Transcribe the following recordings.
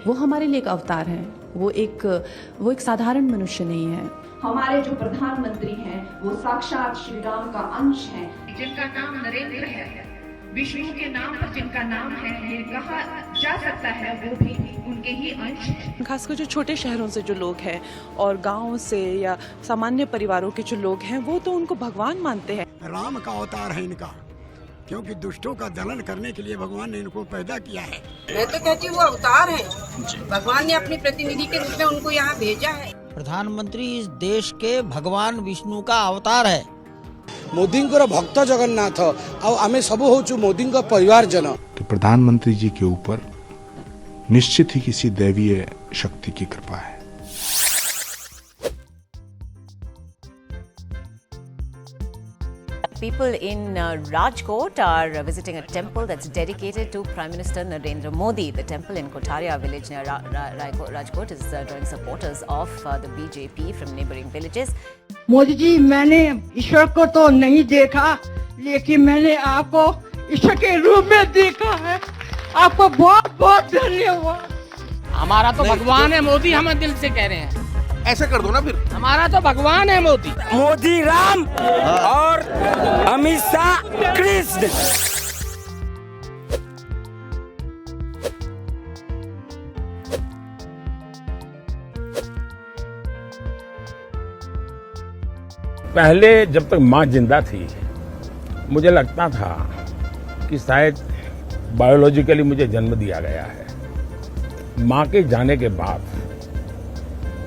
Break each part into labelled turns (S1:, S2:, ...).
S1: वो हमारे लिए एक अवतार है, वो एक साधारण मनुष्य नहीं है।
S2: हमारे जो प्रधानमंत्री हैं वो साक्षात श्री राम का अंश हैं, जिनका नाम नरेंद्र है। विष्णु के नाम पर जिनका नाम है, ये कहा जा सकता है वो भी उनके ही अंश हैं।
S3: खासकर जो छोटे शहरों से जो लोग हैं और गांव से या सामान्य परिवारों के जो लोग हैं, वो तो उनको भगवान मानते हैं।
S4: राम का अवतार है इनका, क्योंकि दुष्टों का दलन करने के लिए भगवान ने इनको पैदा किया है।
S5: मैं तो कहती हूँ वो अवतार है, भगवान ने अपने प्रतिनिधि के रूप में उनको यहाँ भेजा है।
S6: प्रधानमंत्री इस देश के भगवान विष्णु का अवतार है।
S7: मोदी भक्त जगन्नाथ आमे सब होचु मोदी परिवार जन।
S8: तो प्रधानमंत्री जी के ऊपर निश्चित ही किसी दैवीय शक्ति की कृपा है।
S9: People in Rajkot are visiting a temple that's dedicated to Prime Minister Narendra Modi. The temple in Kotaria village near Rajkot is drawing supporters of the BJP from neighbouring villages.
S10: Modi ji, मैंने ईश्वर को तो नहीं देखा, लेकिन मैंने आपको ईश्वर के रूप में देखा है। आपको बहुत बहुत धन्यवाद।
S11: हमारा तो भगवान है मोदी, हम दिल से कह रहे हैं।
S12: ऐसे कर दो ना फिर,
S11: हमारा तो भगवान है मोदी।
S10: मोदी राम और अमित शाह कृष्ण।
S13: पहले जब तक माँ जिंदा थी, मुझे लगता था कि शायद बायोलॉजिकली मुझे जन्म दिया गया है। माँ के जाने के बाद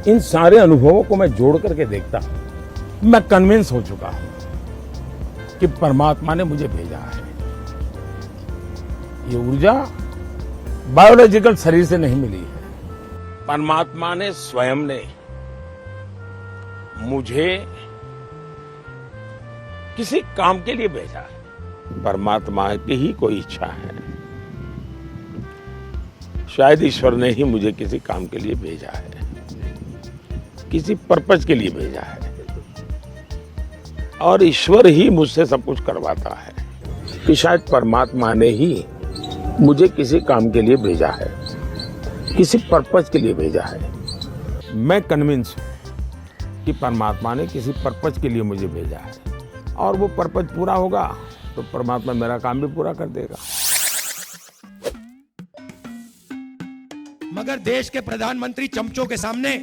S13: इन सारे अनुभवों को मैं जोड़ करके देखता हूं, मैं कन्विंस हो चुका हूं कि परमात्मा ने मुझे भेजा है। ये ऊर्जा बायोलॉजिकल शरीर से नहीं मिली है, परमात्मा ने स्वयं ने मुझे किसी काम के लिए भेजा है। परमात्मा की ही कोई इच्छा है, शायद ईश्वर ने ही मुझे किसी काम के लिए भेजा है, किसी पर्पज के लिए भेजा है, और ईश्वर ही मुझसे सब कुछ करवाता है कि शायद परमात्मा ने ही मुझे किसी काम के लिए भेजा है, किसी पर्पज के लिए भेजा है। मैं कन्विंस हूं कि परमात्मा ने किसी पर्पज के लिए मुझे भेजा है, और वो पर्पज पूरा होगा तो परमात्मा मेरा काम भी पूरा कर देगा।
S4: मगर देश के प्रधानमंत्री चमचों के सामने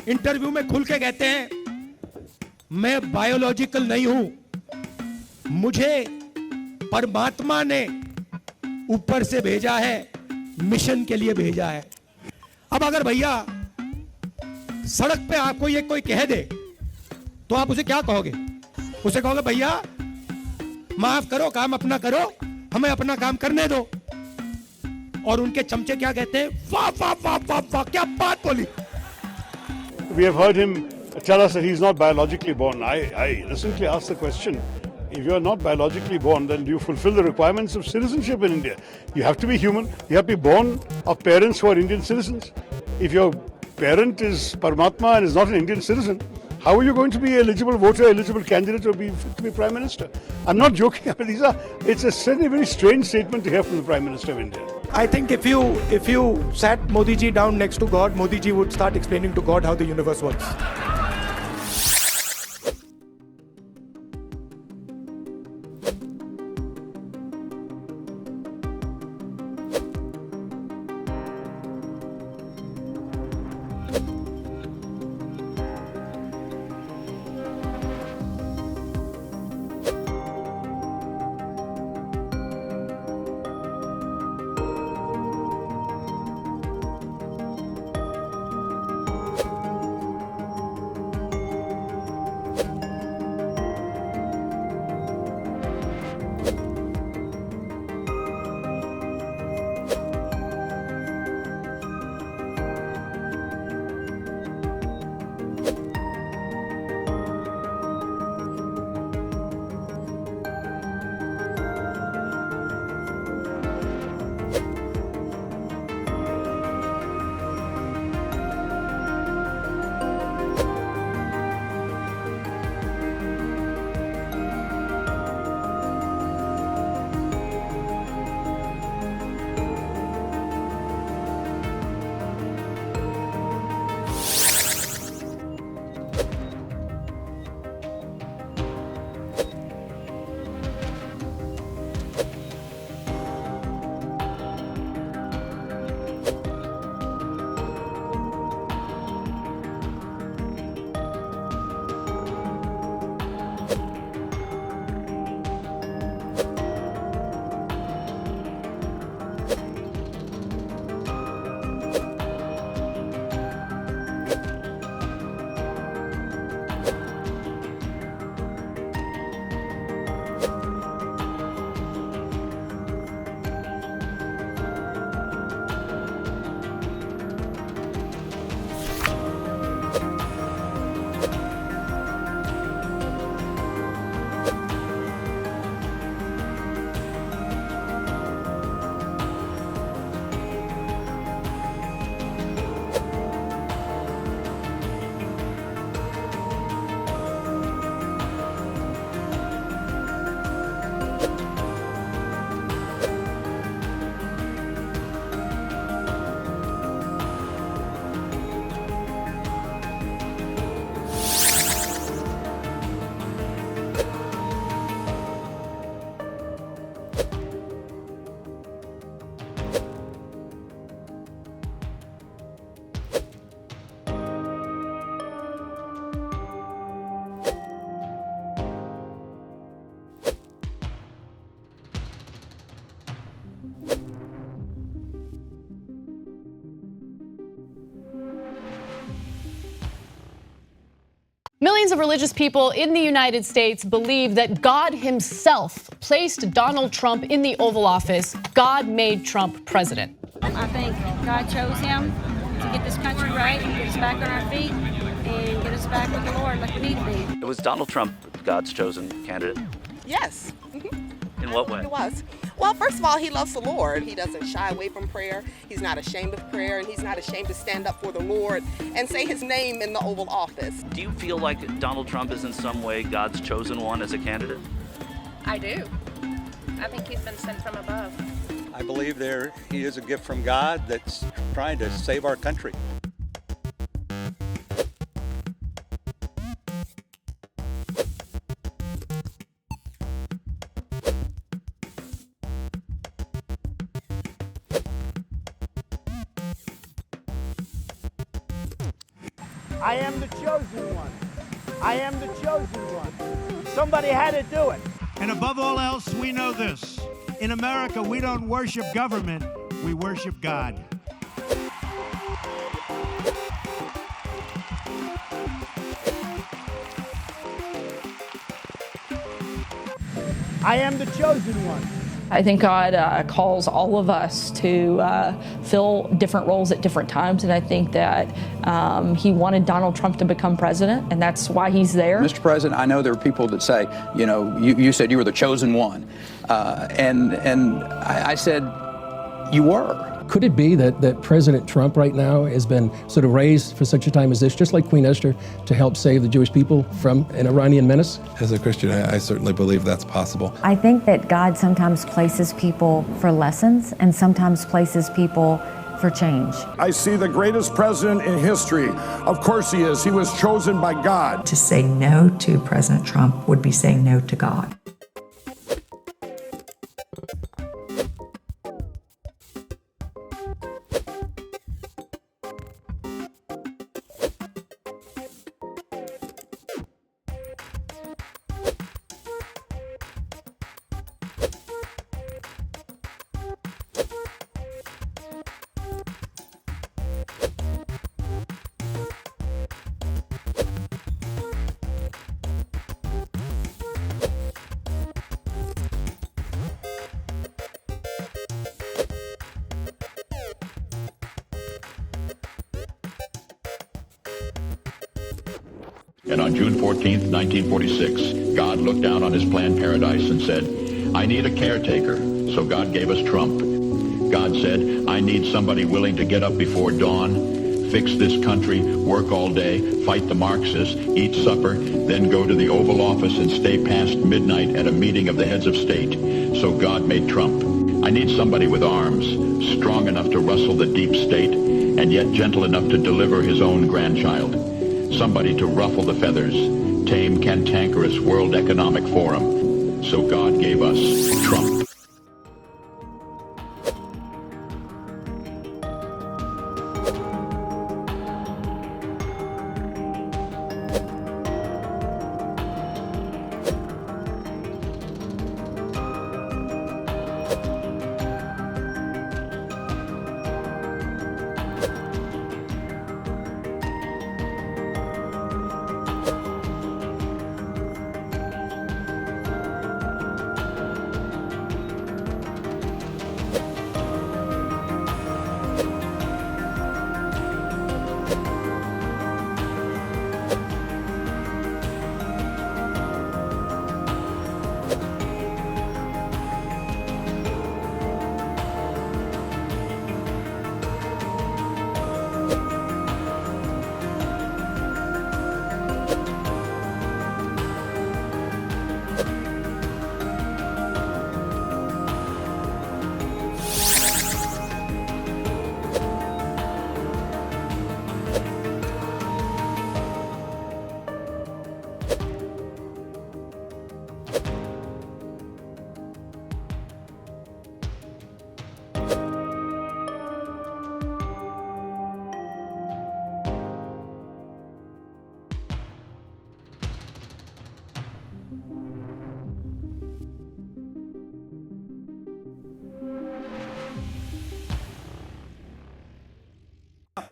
S4: इंटरव्यू में खुल के कहते हैं, मैं बायोलॉजिकल नहीं हूं, मुझे परमात्मा ने ऊपर से भेजा है, मिशन के लिए भेजा है। अब अगर भैया सड़क पे आपको ये कोई कह दे तो आप उसे क्या कहोगे? उसे कहोगे भैया माफ करो, काम अपना करो, हमें अपना काम करने दो। और उनके चमचे क्या कहते हैं? वाह वाह वाह वाह वाह, क्या बात बोली।
S14: We have heard him tell us that he's not biologically born. I recently asked the question, if you're not biologically born, then do you fulfill the requirements of citizenship in India? You have to be human. You have to be born of parents who are Indian citizens. If your parent is Paramatma and is not an Indian citizen, how are you going to be eligible voter, eligible candidate to be Prime Minister? I'm not joking. I mean, it's a very strange statement to hear from the Prime Minister of India.
S4: I think if you sat Modi ji down next to God, Modi ji would start explaining to God how the universe works.
S12: Millions of religious people in the United States believe that God himself placed Donald Trump in the Oval Office. God made Trump president.
S10: I think God chose him to get this country right, get us back on our feet, and get us back with the Lord like we need to be.
S15: Was Donald Trump God's chosen candidate?
S5: Yes.
S15: In what way?
S5: It was. Well, first of all, he loves the Lord. He doesn't shy away from prayer. He's not ashamed of prayer, and he's not ashamed to stand up for the Lord and say his name in the Oval Office.
S15: Do you feel like Donald Trump is in some way God's chosen one as a candidate?
S5: I do. I think he's been sent from above.
S16: I believe he is a gift from God that's trying to save our country.
S11: I am the chosen one. I am the chosen one. Somebody had to do it.
S17: And above all else, we know this. In America, we don't worship government, we worship God.
S11: I am the chosen one.
S18: I think God calls all of us to fill different roles at different times, and I think that he wanted Donald Trump to become president, and that's why he's there.
S19: Mr. President, I know there are people that say, you know, you said you were the chosen one, and I said, you were.
S20: Could it be that President Trump right now has been sort of raised for such a time as this, just like Queen Esther, to help save the Jewish people from an Iranian menace?
S21: As a Christian, I certainly believe that's possible.
S22: I think that God sometimes places people for lessons and sometimes places people for change.
S23: I see the greatest president in history. Of course he is. He was chosen by God.
S24: To say no to President Trump would be saying no to God.
S25: And on June 14th, 1946, God looked down on his planned paradise and said, I need a caretaker. So God gave us Trump. God said, I need somebody willing to get up before dawn, fix this country, work all day, fight the Marxists, eat supper, then go to the Oval Office and stay past midnight at a meeting of the heads of state. So God made Trump. I need somebody with arms, strong enough to rustle the deep state, and yet gentle enough to deliver his own grandchild. Somebody to ruffle the feathers, tame cantankerous World Economic Forum. So God gave us Trump.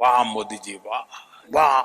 S13: वाह मोदी जी वाह वाह